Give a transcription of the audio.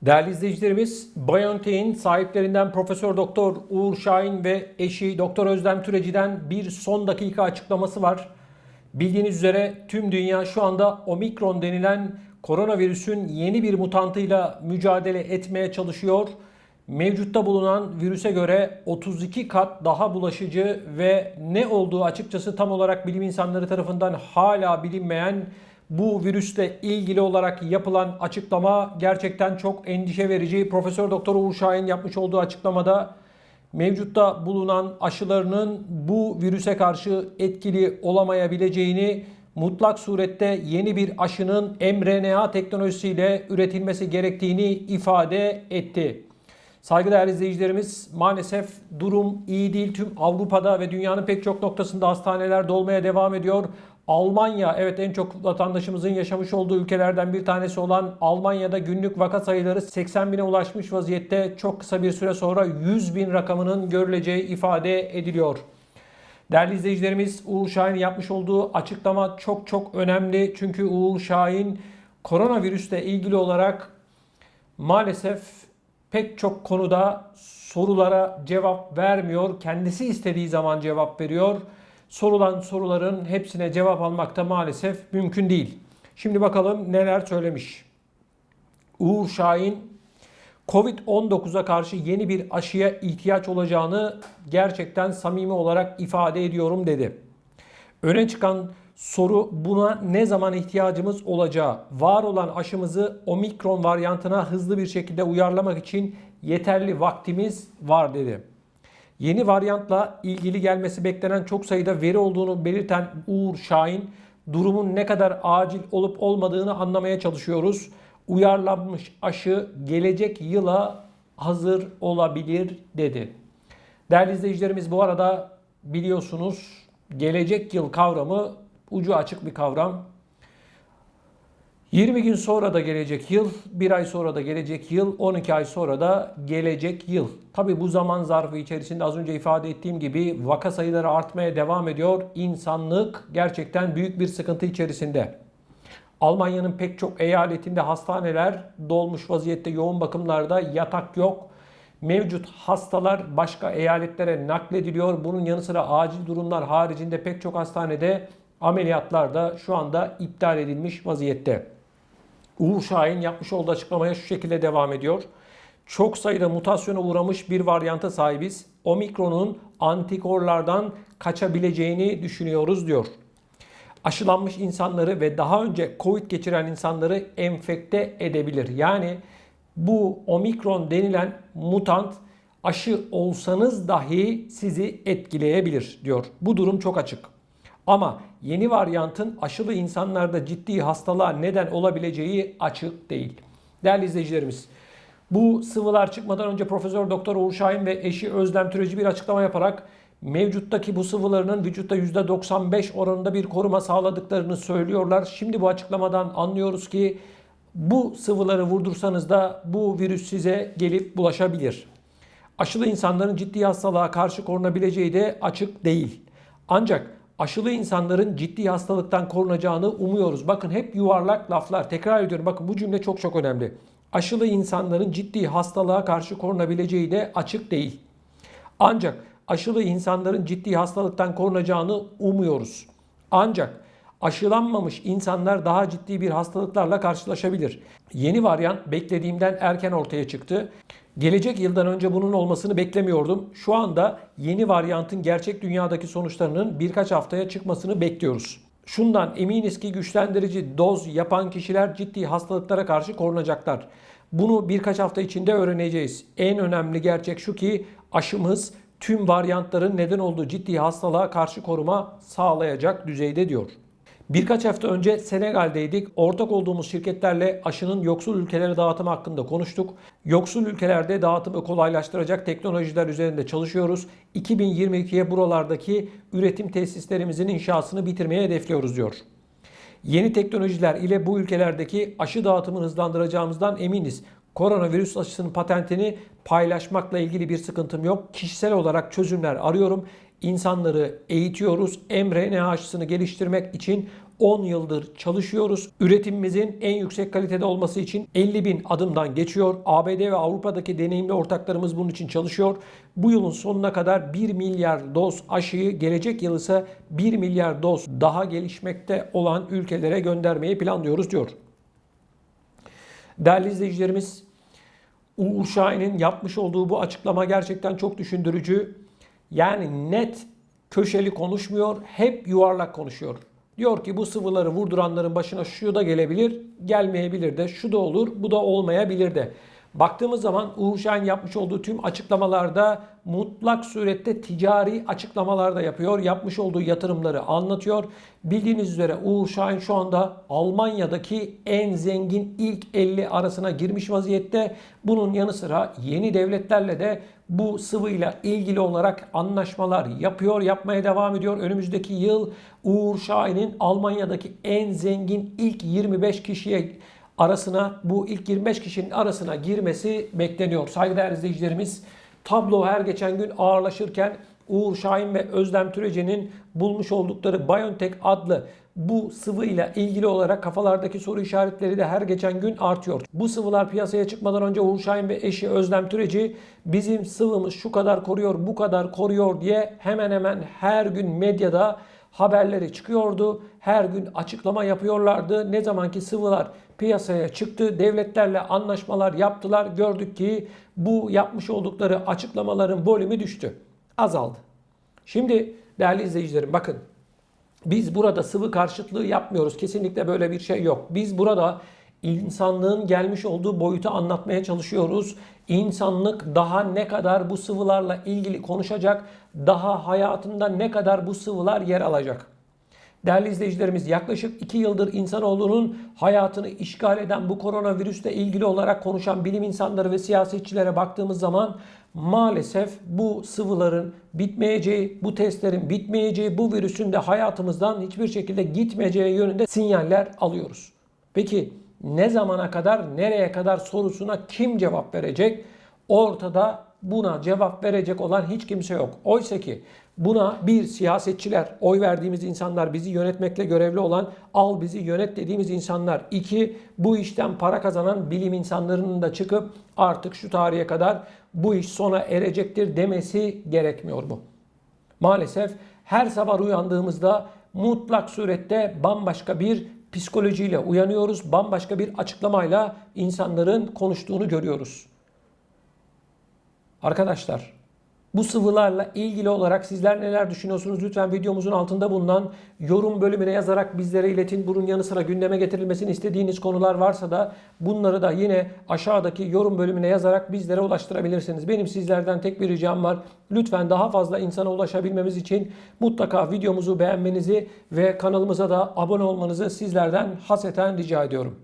Değerli izleyicilerimiz, BioNTech'in sahiplerinden Profesör Doktor Uğur Şahin ve eşi Doktor Özlem Türeci'den bir son dakika açıklaması var. Bildiğiniz üzere tüm dünya şu anda Omikron denilen koronavirüsün yeni bir mutantıyla mücadele etmeye çalışıyor. Mevcutta bulunan virüse göre 32 kat daha bulaşıcı ve ne olduğu açıkçası tam olarak bilim insanları tarafından hala bilinmeyen bu virüsle ilgili olarak yapılan açıklama gerçekten çok endişe verici. Profesör Doktor Uğur Şahin yapmış olduğu açıklamada mevcutta bulunan aşılarının bu virüse karşı etkili olamayabileceğini, mutlak surette yeni bir aşının mRNA teknolojisiyle üretilmesi gerektiğini ifade etti. Saygıdeğer izleyicilerimiz, maalesef durum iyi değil. Tüm Avrupa'da ve dünyanın pek çok noktasında hastaneler dolmaya devam ediyor. Almanya, evet, en çok vatandaşımızın yaşamış olduğu ülkelerden bir tanesi olan Almanya'da günlük vaka sayıları 80 bine ulaşmış vaziyette. Çok kısa bir süre sonra 100 bin rakamının görüleceği ifade ediliyor. Değerli izleyicilerimiz, Uğur Şahin'in yapmış olduğu açıklama çok önemli. Çünkü Uğur Şahin koronavirüsle ilgili olarak maalesef pek çok konuda sorulara cevap vermiyor. Kendisi istediği zaman cevap veriyor. Sorulan soruların hepsine cevap almak da maalesef mümkün değil. Şimdi bakalım neler söylemiş. Uğur Şahin, Covid-19'a karşı yeni bir aşıya ihtiyaç olacağını gerçekten samimi olarak ifade ediyorum dedi. Öne çıkan soru buna ne zaman ihtiyacımız olacağı. Var olan aşımızı Omikron varyantına hızlı bir şekilde uyarlamak için yeterli vaktimiz var dedi. Yeni varyantla ilgili gelmesi beklenen çok sayıda veri olduğunu belirten Uğur Şahin, durumun ne kadar acil olup olmadığını anlamaya çalışıyoruz. Uyarlanmış aşı gelecek yıla hazır olabilir dedi. Değerli izleyicilerimiz, bu arada biliyorsunuz gelecek yıl kavramı ucu açık bir kavram. 20 gün sonra da gelecek yıl, 1 ay sonra da gelecek yıl, 12 ay sonra da gelecek yıl. Tabii bu zaman zarfı içerisinde az önce ifade ettiğim gibi vaka sayıları artmaya devam ediyor. İnsanlık gerçekten büyük bir sıkıntı içerisinde. Almanya'nın pek çok eyaletinde hastaneler dolmuş vaziyette, yoğun bakımlarda yatak yok. Mevcut hastalar başka eyaletlere naklediliyor. Bunun yanı sıra acil durumlar haricinde pek çok hastanede ameliyatlar da şu anda iptal edilmiş vaziyette. Uğur Şahin yapmış olduğu açıklamaya şu şekilde devam ediyor. Çok sayıda mutasyona uğramış bir varyanta sahibiz. Omikron'un antikorlardan kaçabileceğini düşünüyoruz diyor. Aşılanmış insanları ve daha önce Covid geçiren insanları enfekte edebilir. Yani bu Omikron denilen mutant aşı olsanız dahi sizi etkileyebilir diyor. Bu durum çok açık. Ama yeni varyantın aşılı insanlarda ciddi hastalığa neden olabileceği açık değil. Değerli izleyicilerimiz, bu sıvılar çıkmadan önce Profesör Doktor Uğur Şahin ve eşi Özlem Türeci bir açıklama yaparak mevcuttaki bu sıvılarının vücutta %95 oranında bir koruma sağladıklarını söylüyorlar. Şimdi bu açıklamadan anlıyoruz ki bu sıvıları vurdursanız da bu virüs size gelip bulaşabilir. Aşılı insanların ciddi hastalığa karşı korunabileceği de açık değil. Ancak aşılı insanların ciddi hastalıktan korunacağını umuyoruz. Bakın, hep yuvarlak laflar. Tekrar ediyorum, bakın bu cümle çok önemli. Aşılı insanların ciddi hastalığa karşı korunabileceği de açık değil. Ancak aşılı insanların ciddi hastalıktan korunacağını umuyoruz. Ancak aşılanmamış insanlar daha ciddi bir hastalıklarla karşılaşabilir. Yeni varyant beklediğimden erken ortaya çıktı. Gelecek yıldan önce bunun olmasını beklemiyordum. Şu anda yeni varyantın gerçek dünyadaki sonuçlarının birkaç haftaya çıkmasını bekliyoruz. Şundan eminiz ki güçlendirici doz yapan kişiler ciddi hastalıklara karşı korunacaklar. Bunu birkaç hafta içinde öğreneceğiz. En önemli gerçek şu ki aşımız tüm varyantların neden olduğu ciddi hastalığa karşı koruma sağlayacak düzeyde diyor. Birkaç hafta önce Senegal'deydik. Ortak olduğumuz şirketlerle aşının yoksul ülkelere dağıtımı hakkında konuştuk. Yoksul ülkelerde dağıtımı kolaylaştıracak teknolojiler üzerinde çalışıyoruz. 2022'ye buralardaki üretim tesislerimizin inşasını bitirmeye hedefliyoruz diyor. Yeni teknolojiler ile bu ülkelerdeki aşı dağıtımını hızlandıracağımızdan eminiz. Koronavirüs aşısının patentini paylaşmakla ilgili bir sıkıntım yok. Kişisel olarak çözümler arıyorum. insanları eğitiyoruz. mRNA aşısını geliştirmek için 10 yıldır çalışıyoruz. Üretimimizin en yüksek kalitede olması için 50.000 adımdan geçiyor. ABD ve Avrupa'daki deneyimli ortaklarımız bunun için çalışıyor. Bu yılın sonuna kadar 1 milyar doz aşıyı, gelecek yıl ise 1 milyar doz daha gelişmekte olan ülkelere göndermeyi planlıyoruz diyor. Değerli izleyicilerimiz, Uğur Şahin'in yapmış olduğu bu açıklama gerçekten çok düşündürücü. Yani net köşeli konuşmuyor, hep yuvarlak konuşuyor. Diyor ki bu sıvıları vurduranların başına şu da gelebilir, gelmeyebilir de, şu da olur, bu da olmayabilir de. Baktığımız zaman Uğur Şahin yapmış olduğu tüm açıklamalarda mutlak surette ticari açıklamalar da yapıyor. Yapmış olduğu yatırımları anlatıyor. Bildiğiniz üzere Uğur Şahin şu anda Almanya'daki en zengin ilk 50 arasına girmiş vaziyette. Bunun yanı sıra yeni devletlerle de bu sıvıyla ilgili olarak anlaşmalar yapıyor, yapmaya devam ediyor. Önümüzdeki yıl Uğur Şahin'in Almanya'daki en zengin ilk 25 kişiye arasına, bu ilk 25 kişinin arasına girmesi bekleniyor. Saygıdeğer izleyicilerimiz, tablo her geçen gün ağırlaşırken Uğur Şahin ve Özlem Türeci'nin bulmuş oldukları BioNTech adlı bu sıvıyla ilgili olarak kafalardaki soru işaretleri de her geçen gün artıyor. Bu sıvılar piyasaya çıkmadan önce Uğur Şahin ve eşi Özlem Türeci bizim sıvımız şu kadar koruyor, bu kadar koruyor diye hemen hemen her gün medyada haberleri çıkıyordu. Her gün açıklama yapıyorlardı. Ne zamanki sıvılar piyasaya çıktı, devletlerle anlaşmalar yaptılar. Gördük ki bu yapmış oldukları açıklamaların volümü düştü, azaldı. Şimdi değerli izleyicilerim, bakın, biz burada sıvı karşıtlığı yapmıyoruz. Kesinlikle böyle bir şey yok. Biz burada insanlığın gelmiş olduğu boyutu anlatmaya çalışıyoruz. İnsanlık daha ne kadar bu sıvılarla ilgili konuşacak, daha hayatında ne kadar bu sıvılar yer alacak. Değerli izleyicilerimiz, yaklaşık 2 yıldır insanoğlunun hayatını işgal eden bu koronavirüsle ilgili olarak konuşan bilim insanları ve siyasetçilere baktığımız zaman maalesef bu sıvıların bitmeyeceği, bu testlerin bitmeyeceği, bu virüsün de hayatımızdan hiçbir şekilde gitmeyeceği yönünde sinyaller alıyoruz. Peki ne zamana kadar, nereye kadar sorusuna kim cevap verecek? Ortada buna cevap verecek olan hiç kimse yok. Oysa ki buna bir, siyasetçiler, oy verdiğimiz insanlar, bizi yönetmekle görevli olan, al bizi yönet dediğimiz insanlar. 2, bu işten para kazanan bilim insanlarının da çıkıp artık şu tarihe kadar bu iş sona erecektir demesi gerekmiyor mu? Maalesef her sabah uyandığımızda mutlak surette bambaşka bir psikolojiyle uyanıyoruz. Bambaşka bir açıklamayla insanların konuştuğunu görüyoruz. Arkadaşlar, bu sıvılarla ilgili olarak sizler neler düşünüyorsunuz? Lütfen videomuzun altında bulunan yorum bölümüne yazarak bizlere iletin. Bunun yanı sıra gündeme getirilmesini istediğiniz konular varsa da bunları da yine aşağıdaki yorum bölümüne yazarak bizlere ulaştırabilirsiniz. Benim sizlerden tek bir ricam var. Lütfen daha fazla insana ulaşabilmemiz için mutlaka videomuzu beğenmenizi ve kanalımıza da abone olmanızı sizlerden hasreten rica ediyorum.